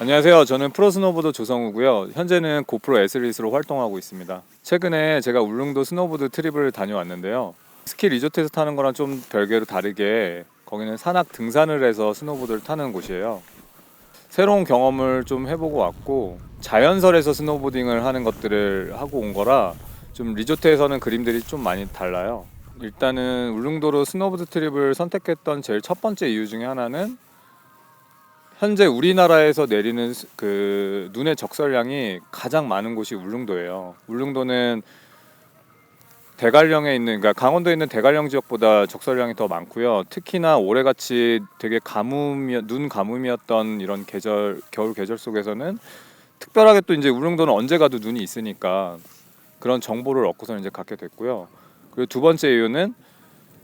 안녕하세요. 저는 프로스노보드 조성우고요. 현재는 고프로 애슬릿으로 활동하고 있습니다. 최근에 제가 울릉도 스노보드 트립을 다녀왔는데요. 스키 리조트에서 타는 거랑 좀 별개로 다르게 거기는 산악 등산을 해서 스노보드를 타는 곳이에요. 새로운 경험을 좀 해보고 왔고, 자연설에서 스노보딩을 하는 것들을 하고 온 거라 좀 리조트에서는 그림들이 좀 많이 달라요. 일단은 울릉도로 스노보드 트립을 선택했던 제일 첫 번째 이유 중에 하나는 현재 우리나라에서 내리는 그 눈의 적설량이 가장 많은 곳이 울릉도예요. 울릉도는 대관령에 있는, 그러니까 강원도에 있는 대관령 지역보다 적설량이 더 많고요. 특히나 올해같이 되게 눈 가뭄이었던 이런 계절, 겨울 계절 속에서는 특별하게 또 이제 울릉도는 언제 가도 눈이 있으니까 그런 정보를 얻고서 이제 갖게 됐고요. 그리고 두 번째 이유는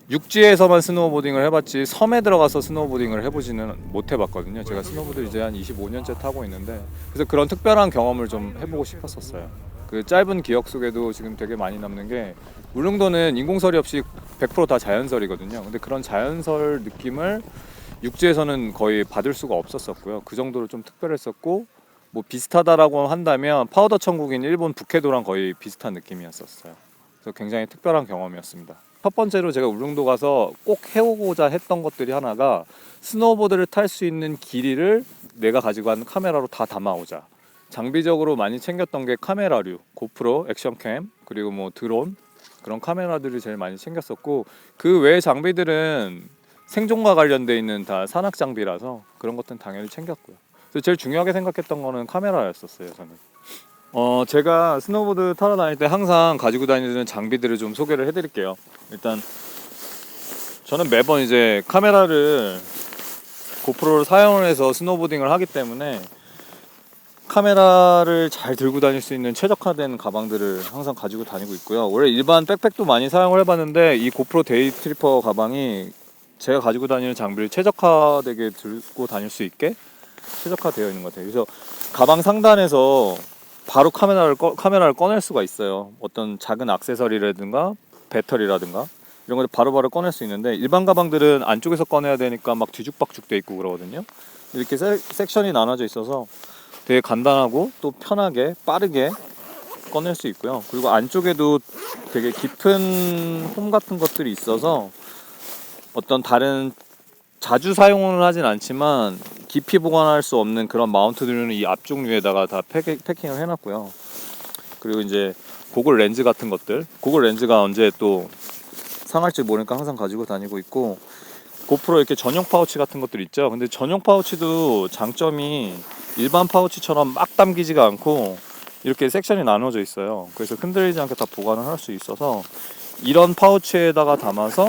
육지에서만 스노우보딩을 해봤지 섬에 들어가서 스노우보딩을 해보지는 못 해봤거든요. 제가 스노보드 이제 한 25년째 타고 있는데, 그래서 그런 특별한 경험을 좀 해보고 싶었었어요. 그 짧은 기억 속에도 지금 되게 많이 남는 게, 울릉도는 인공설이 없이 100%다 자연설이거든요. 근데 그런 자연설 느낌을 육지에서는 거의 받을 수가 없었었고요. 그 정도로 좀 특별했었고, 뭐 비슷하다라고 한다면 파우더 천국인 일본 북해도랑 거의 비슷한 느낌이었었어요. 그래서 굉장히 특별한 경험이었습니다. 첫 번째로 제가 울릉도 가서 꼭 해오고자 했던 것들이 하나가, 스노보드를 탈 수 있는 길이를 내가 가지고 간 카메라로 다 담아오자. 장비적으로 많이 챙겼던 게 카메라류, 고프로, 액션캠, 그리고 뭐 드론, 그런 카메라들을 제일 많이 챙겼었고, 그 외의 장비들은 생존과 관련돼 있는 다 산악 장비라서 그런 것들은 당연히 챙겼고요. 그래서 제일 중요하게 생각했던 거는 카메라였었어요, 저는. 제가 스노보드 타러 다닐 때 항상 가지고 다니는 장비들을 좀 소개를 해드릴게요. 일단 저는 매번 이제 카메라를 고프로를 사용을 해서 스노보딩을 하기 때문에 카메라를 잘 들고 다닐 수 있는 최적화된 가방들을 항상 가지고 다니고 있고요. 원래 일반 백팩도 많이 사용을 해봤는데 이 고프로 데이 트리퍼 가방이 제가 가지고 다니는 장비를 최적화되게 들고 다닐 수 있게 최적화되어 있는 것 같아요. 그래서 가방 상단에서 바로 카메라를 꺼낼 수가 있어요. 어떤 작은 액세서리라든가 배터리라든가 이런 걸 바로바로 꺼낼 수 있는데, 일반 가방들은 안쪽에서 꺼내야 되니까 막 뒤죽박죽 돼 있고 그러거든요. 이렇게 섹션이 나눠져 있어서 되게 간단하고 또 편하게 빠르게 꺼낼 수 있고요. 그리고 안쪽에도 되게 깊은 홈 같은 것들이 있어서 어떤 다른 자주 사용을 하진 않지만 깊이 보관할 수 없는 그런 마운트들은 이 앞쪽류에다가 다 패킹을 해놨고요. 그리고 이제 고글 렌즈 같은 것들, 고글 렌즈가 언제 또 상할지 모르니까 항상 가지고 다니고 있고, 고프로 이렇게 전용 파우치 같은 것들 있죠. 근데 전용 파우치도 장점이 일반 파우치처럼 막 담기지가 않고 이렇게 섹션이 나눠져 있어요. 그래서 흔들리지 않게 다 보관을 할 수 있어서 이런 파우치에다가 담아서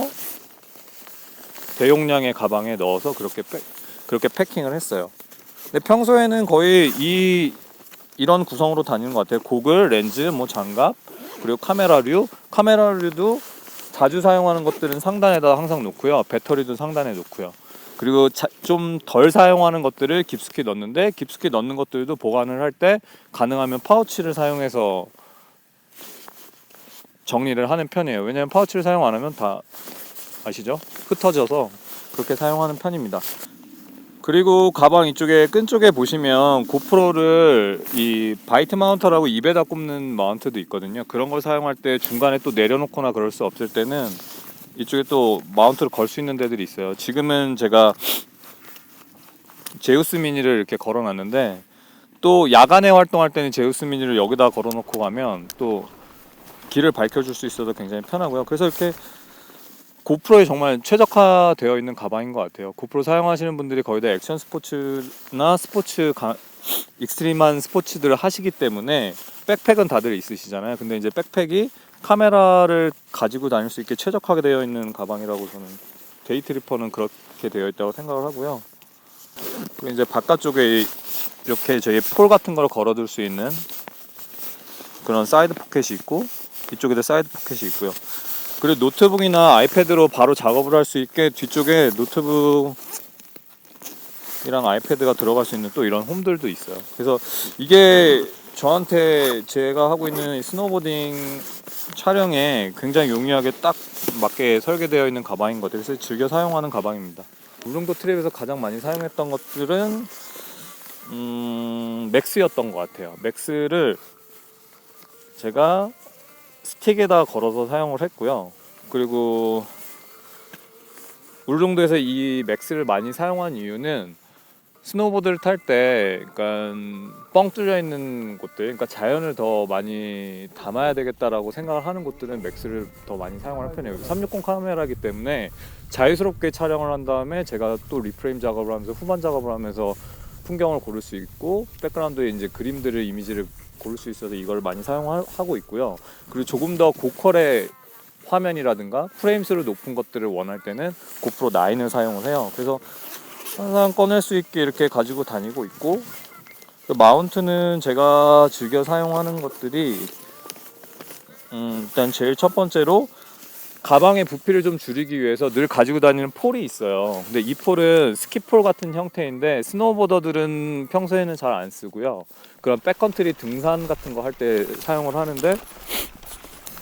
대용량의 가방에 넣어서 그렇게 패킹을 했어요. 근데 평소에는 거의 이런 구성으로 다니는 것 같아요. 고글, 렌즈, 뭐 장갑, 그리고 카메라류도 자주 사용하는 것들은 상단에다 항상 놓고요. 배터리도 상단에 놓고요. 그리고 좀 덜 사용하는 것들을 깊숙이 넣는데, 깊숙이 넣는 것들도 보관을 할 때 가능하면 파우치를 사용해서 정리를 하는 편이에요. 왜냐면 파우치를 사용 안 하면 다 아시죠? 흩어져서 그렇게 사용하는 편입니다. 그리고 가방 이쪽에 끈 쪽에 보시면 고프로를 이 바이트 마운터라고 입에다 꼽는 마운트도 있거든요. 그런 걸 사용할 때 중간에 또 내려놓거나 그럴 수 없을 때는 이쪽에 또 마운트를 걸 수 있는 데들이 있어요. 지금은 제가 제우스 미니를 이렇게 걸어놨는데, 또 야간에 활동할 때는 제우스 미니를 여기다 걸어놓고 가면 또 길을 밝혀줄 수 있어서 굉장히 편하고요. 그래서 이렇게 고프로에 정말 최적화되어 있는 가방인 것 같아요. 고프로 사용하시는 분들이 거의 다 액션 스포츠나 익스트림한 스포츠들을 하시기 때문에 백팩은 다들 있으시잖아요. 근데 이제 백팩이 카메라를 가지고 다닐 수 있게 최적화가 되어 있는 가방이라고 저는, 데이트리퍼는 그렇게 되어 있다고 생각을 하고요. 그리고 이제 바깥쪽에 이렇게 저희 폴 같은 걸 걸어둘 수 있는 그런 사이드 포켓이 있고, 이쪽에도 사이드 포켓이 있고요. 그리고 노트북이나 아이패드로 바로 작업을 할 수 있게 뒤쪽에 노트북이랑 아이패드가 들어갈 수 있는 또 이런 홈들도 있어요. 그래서 이게 저한테 제가 하고 있는 스노보딩 촬영에 굉장히 용이하게 딱 맞게 설계되어 있는 가방인 것 같아요. 그래서 즐겨 사용하는 가방입니다. 울릉도 트립에서 가장 많이 사용했던 것들은 맥스였던 것 같아요. 맥스를 제가 스틱에다 걸어서 사용을 했고요. 그리고 울릉도에서 이 맥스를 많이 사용한 이유는 스노보드를 탈 때, 그러니까 뻥 뚫려 있는 곳들, 그러니까 자연을 더 많이 담아야 되겠다라고 생각을 하는 곳들은 맥스를 더 많이 사용하는 편이에요. 360 카메라이기 때문에 자유스럽게 촬영을 한 다음에 제가 또 리프레임 작업을 하면서 후반 작업을 하면서 풍경을 고를 수 있고 백그라운드에 이제 그림들을 이미지를 고를 수 있어서 이걸 많이 사용하고 있고요. 그리고 조금 더 고퀄의 화면이라든가 프레임수를 높은 것들을 원할 때는 고프로 9을 사용을 해요. 그래서 항상 꺼낼 수 있게 이렇게 가지고 다니고 있고, 마운트는 제가 즐겨 사용하는 것들이 일단 제일 첫 번째로 가방의 부피를 좀 줄이기 위해서 늘 가지고 다니는 폴이 있어요. 근데 이 폴은 스키폴 같은 형태인데 스노보더들은 평소에는 잘 안 쓰고요. 그런 백컨트리 등산 같은 거 할 때 사용을 하는데,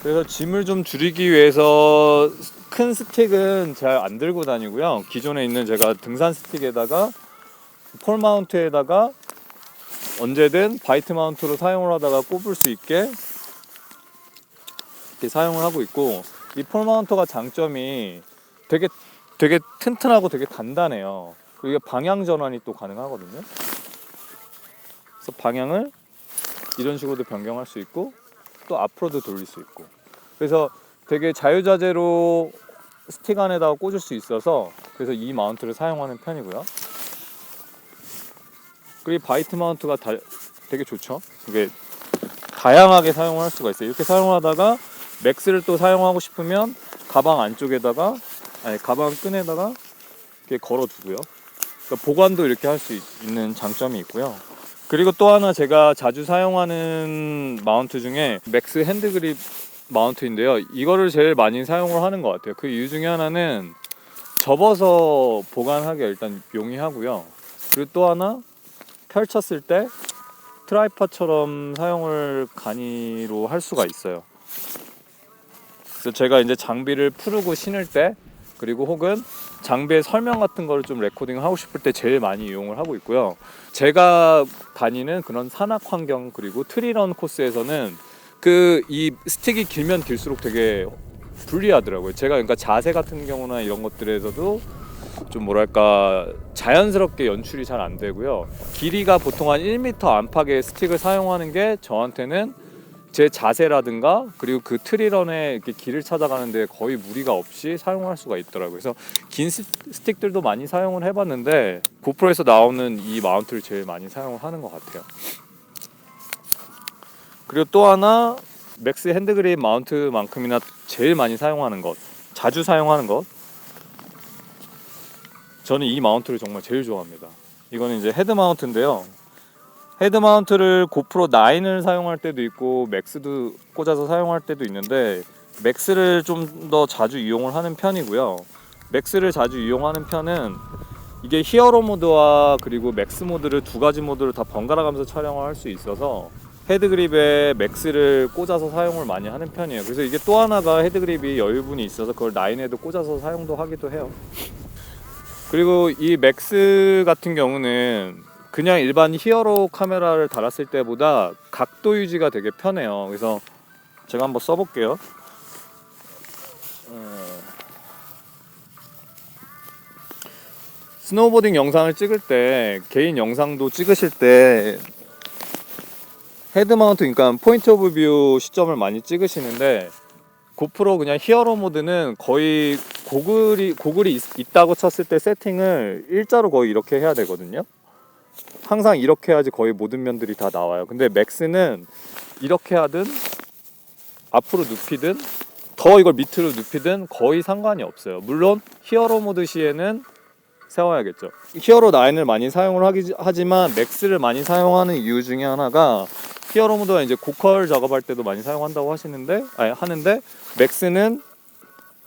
그래서 짐을 좀 줄이기 위해서 큰 스틱은 잘 안 들고 다니고요. 기존에 있는 제가 등산 스틱에다가 폴 마운트에다가 언제든 바이트 마운트로 사용을 하다가 꼽을 수 있게 이렇게 사용을 하고 있고, 이 폴 마운트가 장점이 되게 튼튼하고 되게 단단해요. 그리고 이게 방향 전환이 또 가능하거든요. 그래서 방향을 이런 식으로도 변경할 수 있고 또 앞으로도 돌릴 수 있고, 그래서 되게 자유자재로 스틱 안에다가 꽂을 수 있어서 그래서 이 마운트를 사용하는 편이고요. 그리고 바이트 마운트가 되게 좋죠. 이게 다양하게 사용을 할 수가 있어요. 이렇게 사용을 하다가 맥스를 또 사용하고 싶으면 가방 안쪽에다가, 가방 끈에다가 이렇게 걸어 두고요. 그러니까 보관도 이렇게 할 수 있는 장점이 있고요. 그리고 또 하나 제가 자주 사용하는 마운트 중에 맥스 핸드그립 마운트인데요. 이거를 제일 많이 사용을 하는 것 같아요. 그 이유 중에 하나는 접어서 보관하기 일단 용이하고요. 그리고 또 하나 펼쳤을 때 트라이팟처럼 사용을 간이로 할 수가 있어요. 그래서 제가 이제 장비를 풀고 신을 때, 그리고 혹은 장비의 설명 같은 거를 좀 레코딩을 하고 싶을 때 제일 많이 이용을 하고 있고요. 제가 다니는 그런 산악 환경 그리고 트리런 코스에서는 이 스틱이 길면 길수록 되게 불리하더라고요. 제가 그러니까 자세 같은 경우나 이런 것들에서도 좀 뭐랄까 자연스럽게 연출이 잘 안 되고요. 길이가 보통 한 1m 안팎의 스틱을 사용하는 게 저한테는 제 자세라든가 그리고 그 트리런의 이렇게 길을 찾아가는데 거의 무리가 없이 사용할 수가 있더라고요. 그래서 긴 스틱들도 많이 사용을 해봤는데 고프로에서 나오는 이 마운트를 제일 많이 사용을 하는 것 같아요. 그리고 또 하나 맥스 핸드그립 마운트만큼이나 제일 많이 사용하는 것, 자주 사용하는 것, 저는 이 마운트를 정말 제일 좋아합니다. 이거는 이제 헤드 마운트인데요. 헤드 마운트를 고프로 9을 사용할 때도 있고 맥스도 꽂아서 사용할 때도 있는데 맥스를 좀 더 자주 이용을 하는 편이고요. 맥스를 자주 이용하는 편은 이게 히어로 모드와 그리고 맥스 모드를 두 가지 모드를 다 번갈아 가면서 촬영을 할 수 있어서 헤드그립에 맥스를 꽂아서 사용을 많이 하는 편이에요. 그래서 이게 또 하나가 헤드그립이 여유분이 있어서 그걸 9에도 꽂아서 사용도 하기도 해요. 그리고 이 맥스 같은 경우는 그냥 일반 히어로 카메라를 달았을 때보다 각도 유지가 되게 편해요. 그래서 제가 한번 써볼게요. 스노우보딩 영상을 찍을 때, 개인 영상도 찍으실 때 헤드 마운트, 그러니까 포인트 오브 뷰 시점을 많이 찍으시는데 고프로 그냥 히어로 모드는 거의 고글이 있다고 쳤을 때 세팅을 일자로 거의 이렇게 해야 되거든요. 항상 이렇게 해야지 거의 모든 면들이 다 나와요. 근데 맥스는 이렇게 하든 앞으로 눕히든 더 이걸 밑으로 눕히든 거의 상관이 없어요. 물론 히어로 모드 시에는 세워야겠죠. 히어로 9을 많이 사용을 하지만 맥스를 많이 사용하는 이유 중에 하나가 히어로 모드가 이제 고퀄 작업할 때도 많이 사용한다고 하는데 맥스는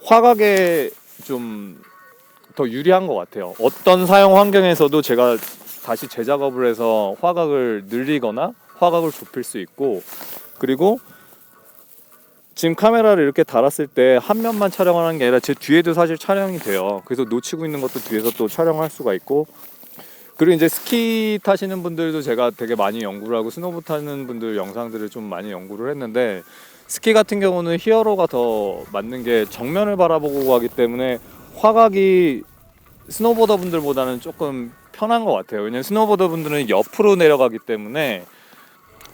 화각에 좀 더 유리한 것 같아요. 어떤 사용 환경에서도 제가 다시 재작업을 해서 화각을 늘리거나 화각을 좁힐 수 있고, 그리고 지금 카메라를 이렇게 달았을 때 한 면만 촬영하는 게 아니라 제 뒤에도 사실 촬영이 돼요. 그래서 놓치고 있는 것도 뒤에서 또 촬영할 수가 있고, 그리고 이제 스키 타시는 분들도 제가 되게 많이 연구를 하고 스노보 타는 분들 영상들을 좀 많이 연구를 했는데 스키 같은 경우는 히어로가 더 맞는 게 정면을 바라보고 가기 때문에 화각이 스노보더 분들보다는 조금 편한 것 같아요. 왜냐면 스노보더 분들은 옆으로 내려가기 때문에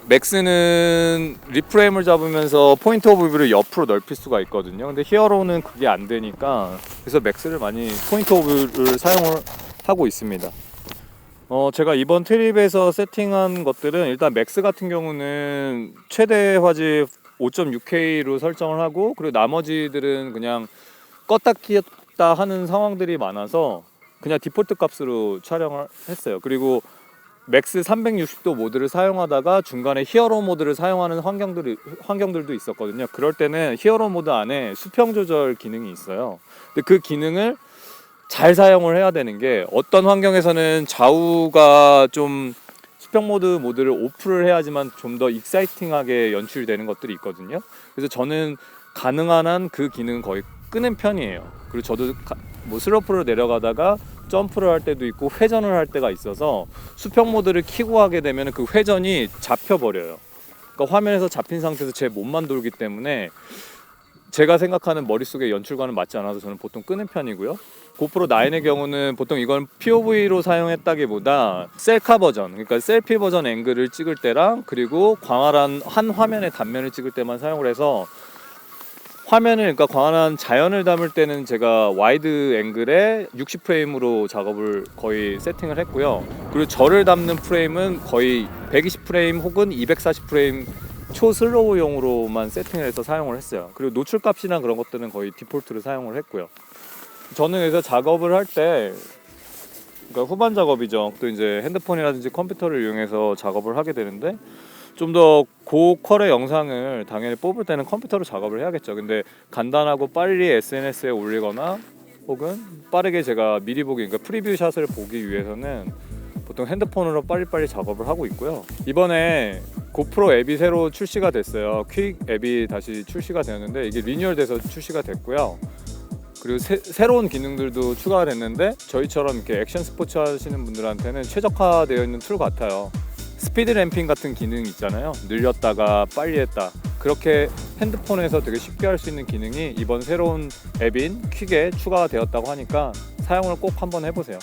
맥스는 리프레임을 잡으면서 포인트 오브 뷰를 옆으로 넓힐 수가 있거든요. 근데 히어로는 그게 안 되니까 그래서 맥스를 많이 포인트 오브 뷰를 사용을 하고 있습니다. 제가 이번 트립에서 세팅한 것들은 일단 맥스 같은 경우는 최대 화질 5.6K로 설정을 하고 그리고 나머지들은 그냥 껐다 켰다 하는 상황들이 많아서 그냥 디폴트 값으로 촬영을 했어요. 그리고 맥스 360도 모드를 사용하다가 중간에 히어로 모드를 사용하는 환경들도 있었거든요. 그럴 때는 히어로 모드 안에 수평 조절 기능이 있어요. 근데 그 기능을 잘 사용을 해야 되는 게 어떤 환경에서는 좌우가 좀 수평 모드를 오프를 해야지만 좀 더 익사이팅하게 연출되는 것들이 있거든요. 그래서 저는 가능한 한 그 기능은 거의 끄는 편이에요. 그리고 저도 뭐 슬로프를 내려가다가 점프를 할 때도 있고 회전을 할 때가 있어서 수평 모드를 켜고 하게 되면 그 회전이 잡혀버려요. 그러니까 화면에서 잡힌 상태에서 제 몸만 돌기 때문에 제가 생각하는 머릿속의 연출과는 맞지 않아서 저는 보통 끄는 편이고요. 고프로 9의 경우는 보통 이건 POV로 사용했다기보다 셀카 버전, 그러니까 셀피 버전 앵글을 찍을 때랑 그리고 광활한 한 화면의 단면을 찍을 때만 사용을 해서 화면을, 그러니까 광활한 자연을 담을 때는 제가 와이드 앵글에 60프레임으로 작업을 거의 세팅을 했고요. 그리고 저를 담는 프레임은 거의 120프레임 혹은 240프레임 초슬로우용으로만 세팅을 해서 사용을 했어요. 그리고 노출값이나 그런 것들은 거의 디폴트로 사용을 했고요. 저는 그래서 작업을 할 때, 그러니까 후반 작업이죠. 또 이제 핸드폰이라든지 컴퓨터를 이용해서 작업을 하게 되는데 좀 더 고퀄의 영상을 당연히 뽑을 때는 컴퓨터로 작업을 해야겠죠. 근데 간단하고 빨리 SNS에 올리거나 혹은 빠르게 제가 미리 보기, 그러니까 프리뷰 샷을 보기 위해서는 보통 핸드폰으로 빨리빨리 작업을 하고 있고요. 이번에 고프로 앱이 새로 출시가 됐어요. 퀵 앱이 다시 출시가 되었는데 이게 리뉴얼돼서 출시가 됐고요. 그리고 새로운 기능들도 추가가 됐는데 저희처럼 이렇게 액션 스포츠 하시는 분들한테는 최적화되어 있는 툴 같아요. 스피드 램핑 같은 기능 있잖아요. 늘렸다가 빨리 했다. 그렇게 핸드폰에서 되게 쉽게 할 수 있는 기능이 이번 새로운 앱인 퀵에 추가가 되었다고 하니까 사용을 꼭 한번 해보세요.